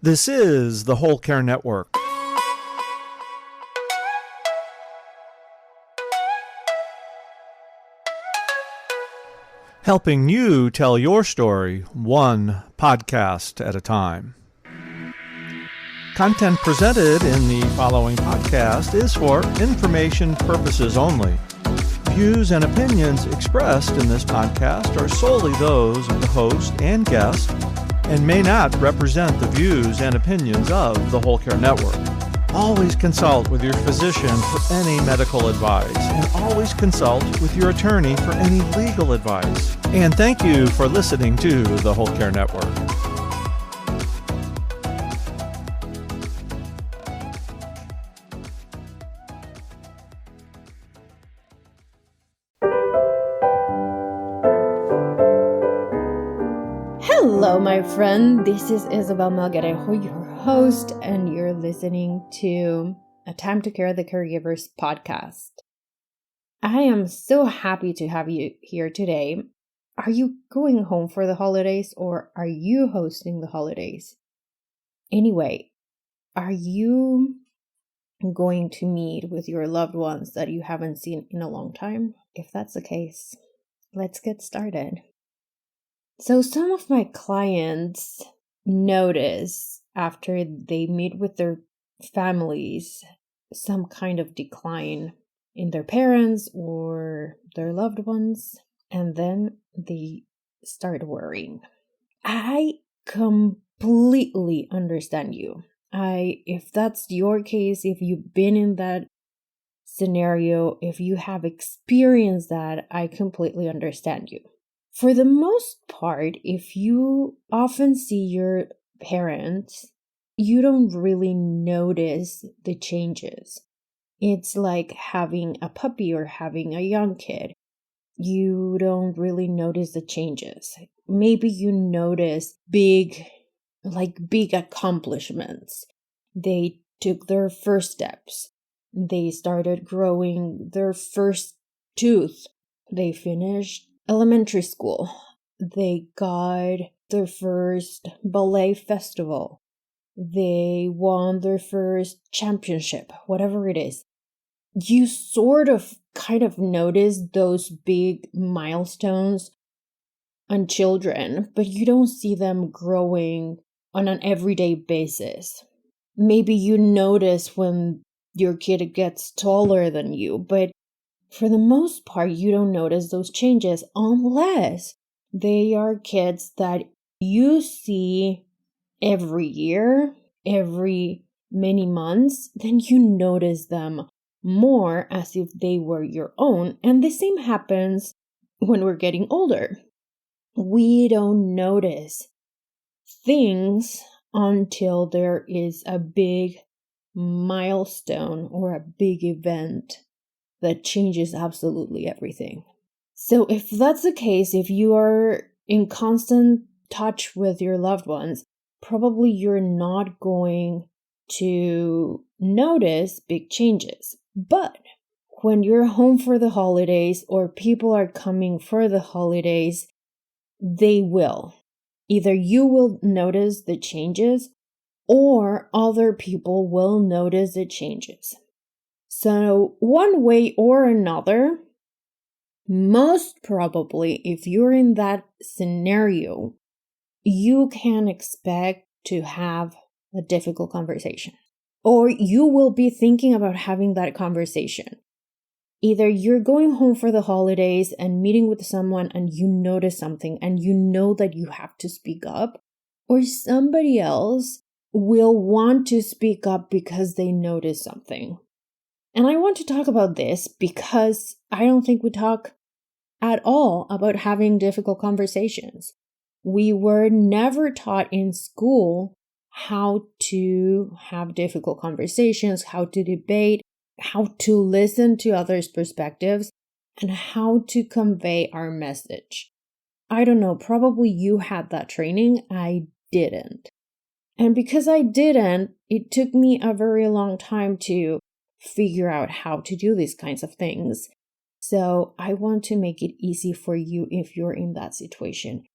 This is the Whole Care Network. Helping you tell your story one podcast at a time. Content presented in the following podcast is for information purposes only. Views and opinions expressed in this podcast are solely those of the host and guest and may not represent the views and opinions of the Whole Care Network. Always consult with your physician for any medical advice, and always consult with your attorney for any legal advice. And thank you for listening to the Whole Care Network. Hello, my friend. This is Isabel Melgarejo, your host, and you're listening to A Time to Care the Caregivers podcast. I am so happy to have you here today. Are you going home for the holidays or are you hosting the holidays? Anyway, are you going to meet with your loved ones that you haven't seen in a long time? If that's the case, let's get started. So some of my clients notice after they meet with their families some kind of decline in their parents or their loved ones, and then they start worrying. I completely understand you. If that's your case, if you've been in that scenario, if you have experienced that, I completely understand you. For the most part, if you often see your parents, you don't really notice the changes. It's like having a puppy or having a young kid. You don't really notice the changes. Maybe you notice big accomplishments. They took their first steps. They started growing their first tooth. They finished elementary school. They got their first ballet festival. They won their first championship, whatever it is. You kind of notice those big milestones on children, but you don't see them growing on an everyday basis. Maybe you notice when your kid gets taller than you, but for the most part, you don't notice those changes unless they are kids that you see every year, every many months. Then you notice them more as if they were your own. And the same happens when we're getting older. We don't notice things until there is a big milestone or a big event that changes absolutely everything. So if that's the case, if you are in constant touch with your loved ones, probably you're not going to notice big changes. But when you're home for the holidays or people are coming for the holidays, they will. Either you will notice the changes or other people will notice the changes. So one way or another, most probably if you're in that scenario, you can expect to have a difficult conversation. Or you will be thinking about having that conversation. Either you're going home for the holidays and meeting with someone and you notice something and you know that you have to speak up, or somebody else will want to speak up because they notice something. And I want to talk about this because I don't think we talk at all about having difficult conversations. We were never taught in school how to have difficult conversations, how to debate, how to listen to others' perspectives, and how to convey our message. I don't know, probably you had that training. I didn't. And because I didn't, it took me a very long time to figure out how to do these kinds of things. So I want to make it easy for you if you're in that situation.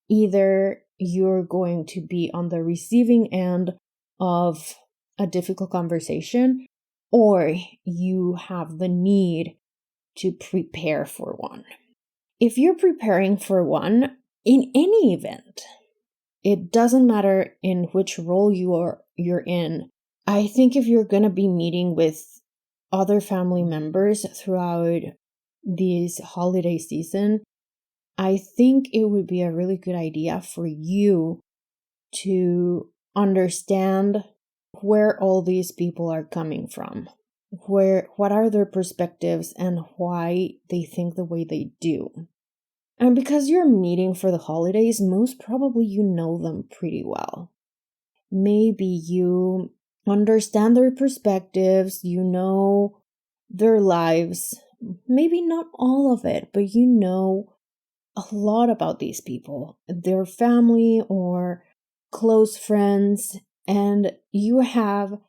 Either you're going to be on the receiving end of a difficult conversation, or you have the need to prepare for one. If you're preparing for one in any event, it doesn't matter in which role you're in. I think if you're going to be meeting with other family members throughout this holiday season, I think it would be a really good idea for you to understand where all these people are coming from, what are their perspectives and why they think the way they do. And because you're meeting for the holidays, most probably you know them pretty well. Maybe you understand their perspectives, you know their lives, maybe not all of it, but you know a lot about these people, their family or close friends, and you have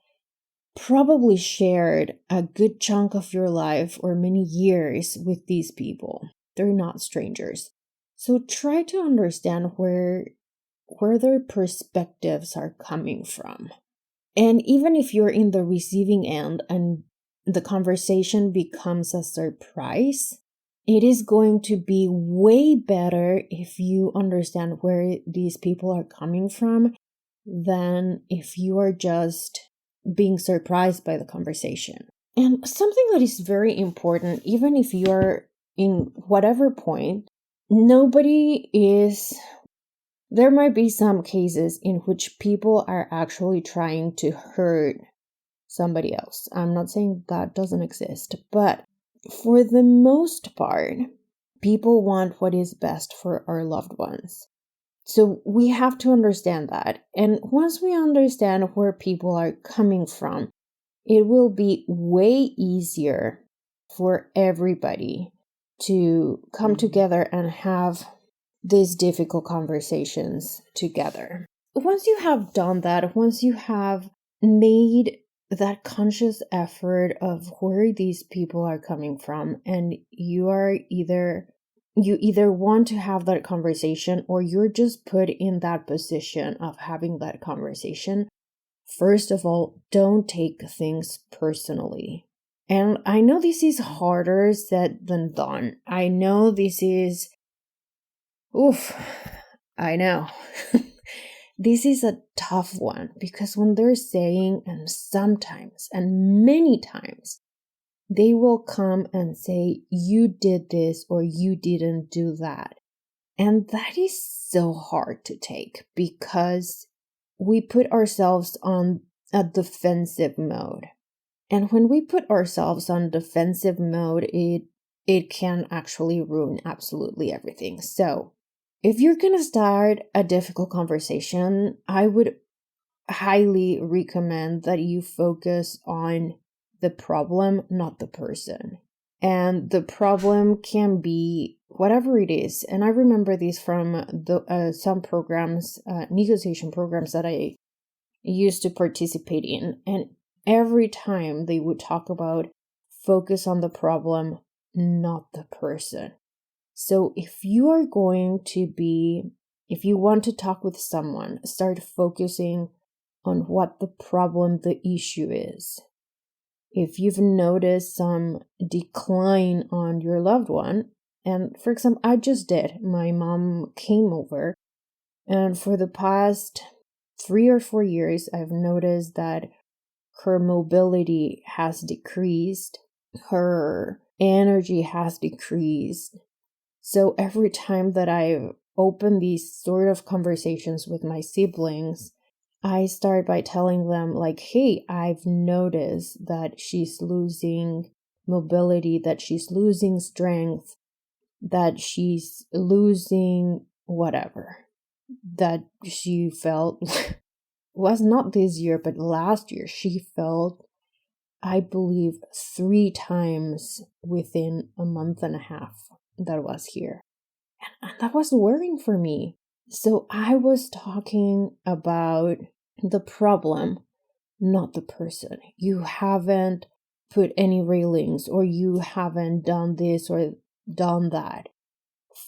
probably shared a good chunk of your life or many years with these people. They're not strangers. So try to understand where their perspectives are coming from. And even if you're in the receiving end and the conversation becomes a surprise, it is going to be way better if you understand where these people are coming from than if you are just being surprised by the conversation. And something that is very important, even if you're in whatever point, there might be some cases in which people are actually trying to hurt somebody else. I'm not saying that doesn't exist, but for the most part, people want what is best for our loved ones. So we have to understand that. And once we understand where people are coming from, it will be way easier for everybody to come together and have these difficult conversations together. Once you have done that, once you have made that conscious effort of where these people are coming from, and you either want to have that conversation or you're just put in that position of having that conversation, first of all, don't take things personally. And I know this is harder said than done. I know this is I know. This is a tough one because when they're saying, and sometimes and many times, they will come and say, you did this or you didn't do that. And that is so hard to take because we put ourselves on a defensive mode. And when we put ourselves on defensive mode, it can actually ruin absolutely everything. So if you're going to start a difficult conversation, I would highly recommend that you focus on the problem, not the person. And the problem can be whatever it is. And I remember this from some programs, negotiation programs that I used to participate in. And every time they would talk about focus on the problem, not the person. So if you want to talk with someone, start focusing on what the problem, the issue is. If you've noticed some decline on your loved one, and for example, I just did. My mom came over, and for the past 3 or 4 years, I've noticed that her mobility has decreased, her energy has decreased. So every time that I open these sort of conversations with my siblings, I start by telling them like, hey, I've noticed that she's losing mobility, that she's losing strength, that she's losing whatever, that she felt was not this year, but last year she felt, I believe, 3 times within a month and a half that was here. And that was worrying for me. So I was talking about the problem, not the person. You haven't put any railings, or you haven't done this or done that.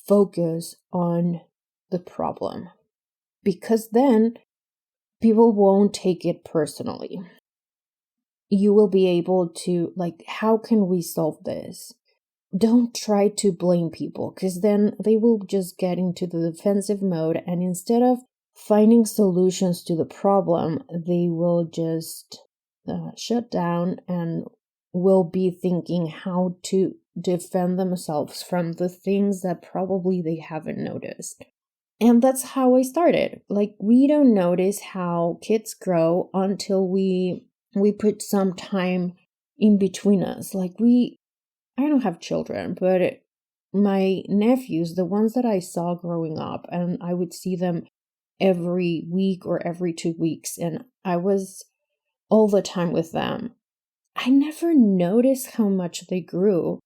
Focus on the problem. because then people won't take it personally. You will be able to, like, how can we solve this? Don't try to blame people, because then they will just get into the defensive mode, and instead of finding solutions to the problem, they will just shut down and will be thinking how to defend themselves from the things that probably they haven't noticed. And that's how I started. Like, we don't notice how kids grow until we put some time in between us. Like, I don't have children, but my nephews, the ones that I saw growing up, and I would see them every week or every 2 weeks, and I was all the time with them. I never noticed how much they grew.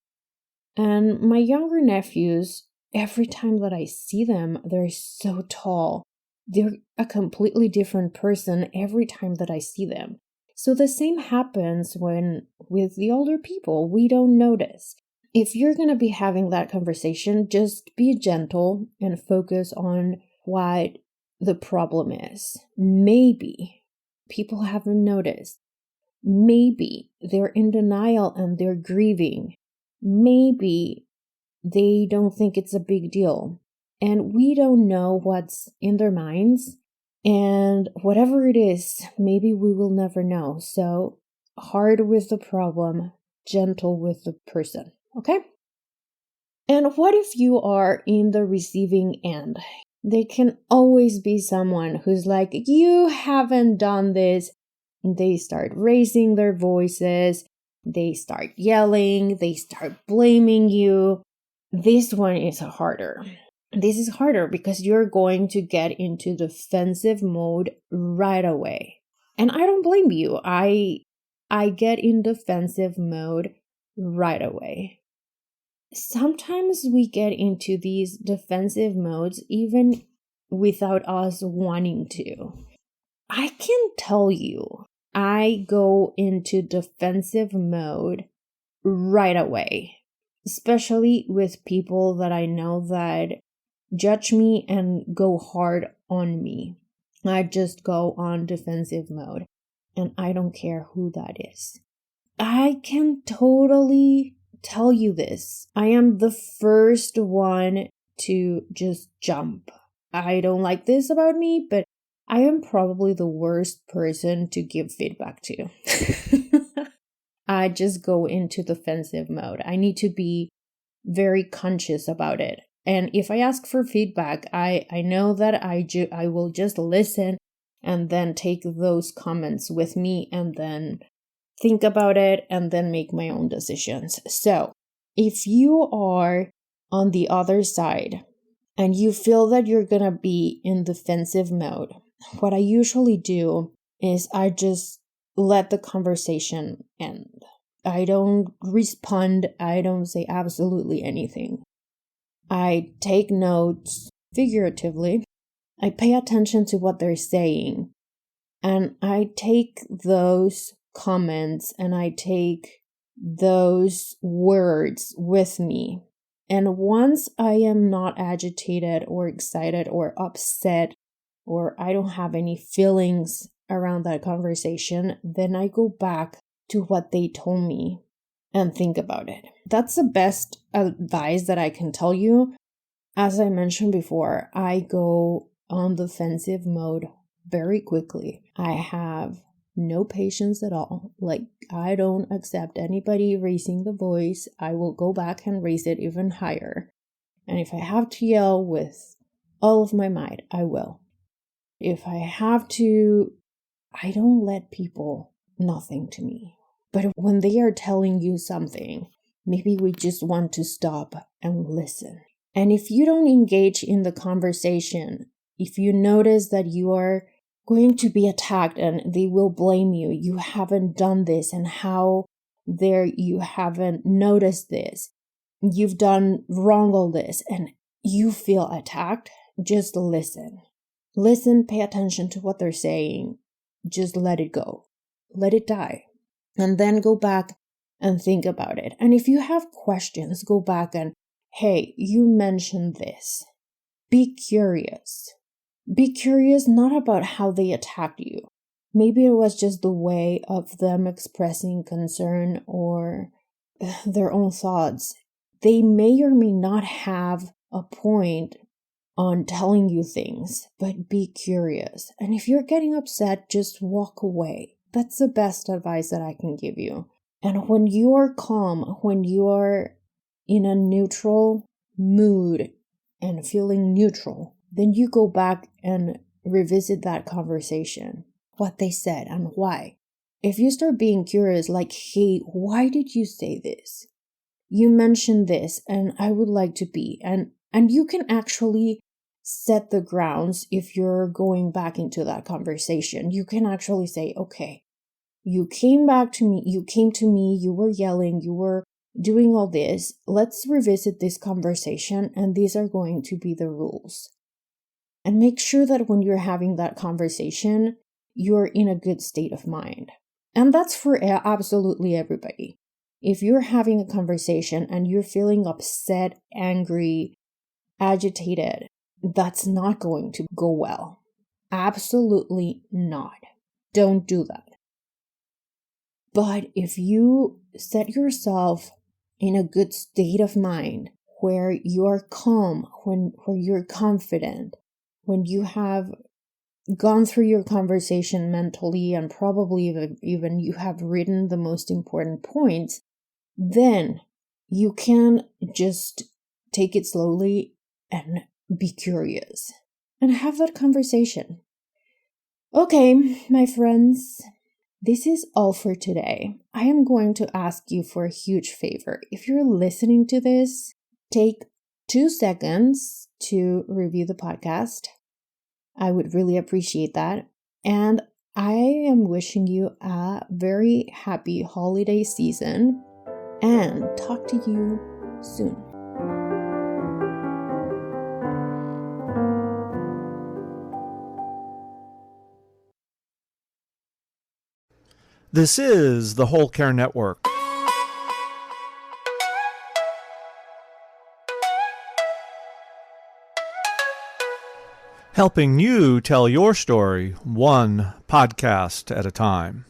And my younger nephews, every time that I see them, they're so tall. They're a completely different person every time that I see them. So the same happens with the older people. We don't notice. If you're going to be having that conversation, just be gentle and focus on what the problem is. Maybe people haven't noticed. Maybe they're in denial and they're grieving. Maybe they don't think it's a big deal. And we don't know what's in their minds. And whatever it is, maybe we will never know. So hard with the problem, gentle with the person. Okay? And what if you are in the receiving end? There can always be someone who's like, you haven't done this. They start raising their voices. They start yelling. They start blaming you. This one is harder. This is harder because you're going to get into defensive mode right away. And I don't blame you. I get in defensive mode right away. Sometimes we get into these defensive modes even without us wanting to. I can tell you, I go into defensive mode right away, especially with people that I know that judge me and go hard on me. I just go on defensive mode, and I don't care who that is. I can totally tell you this. I am the first one to just jump. I don't like this about me, but I am probably the worst person to give feedback to. I just go into defensive mode. I need to be very conscious about it. And if I ask for feedback, I know that I will just listen and then take those comments with me and then think about it and then make my own decisions. So if you are on the other side and you feel that you're going to be in defensive mode, what I usually do is I just let the conversation end. I don't respond. I don't say absolutely anything. I take notes figuratively. I pay attention to what they're saying. And I take those comments and I take those words with me. And once I am not agitated or excited or upset, or I don't have any feelings around that conversation, then I go back to what they told me and think about it. That's the best advice that I can tell you. As I mentioned before, I go on defensive mode very quickly. I have no patience at all. Like, I don't accept anybody raising the voice. I will go back and raise it even higher. And if I have to yell with all of my might, I will. If I have to, I don't let people nothing to me. But when they are telling you something, maybe we just want to stop and listen. And if you don't engage in the conversation, if you notice that you are going to be attacked and they will blame you, you haven't done this, and how there you haven't noticed this, you've done wrong all this, and you feel attacked, just listen. Listen, pay attention to what they're saying. Just let it go. Let it die. And then go back and think about it. And if you have questions, go back and, hey, you mentioned this. Be curious. Be curious not about how they attacked you. Maybe it was just the way of them expressing concern or their own thoughts. They may or may not have a point on telling you things, but be curious. And if you're getting upset, just walk away. That's the best advice that I can give you. And when you are calm, when you are in a neutral mood and feeling neutral, then you go back and revisit that conversation, what they said and why. If you start being curious, like, hey, why did you say this? You mentioned this and I would like to be. And you can actually set the grounds if you're going back into that conversation. You can actually say, okay, you came to me, you were yelling, you were doing all this. Let's revisit this conversation and these are going to be the rules. And make sure that when you're having that conversation, you're in a good state of mind. And that's for absolutely everybody. If you're having a conversation and you're feeling upset, angry, agitated, that's not going to go well. Absolutely not. Don't do that. But if you set yourself in a good state of mind, where you're calm, where you're confident, when you have gone through your conversation mentally and probably even you have written the most important points, then you can just take it slowly and be curious and have that conversation. Okay, my friends, this is all for today. I am going to ask you for a huge favor. If you're listening to this, take 2 seconds to review the podcast. I would really appreciate that. And I am wishing you a very happy holiday season and talk to you soon. This is the Whole Care Network. Helping you tell your story one podcast at a time.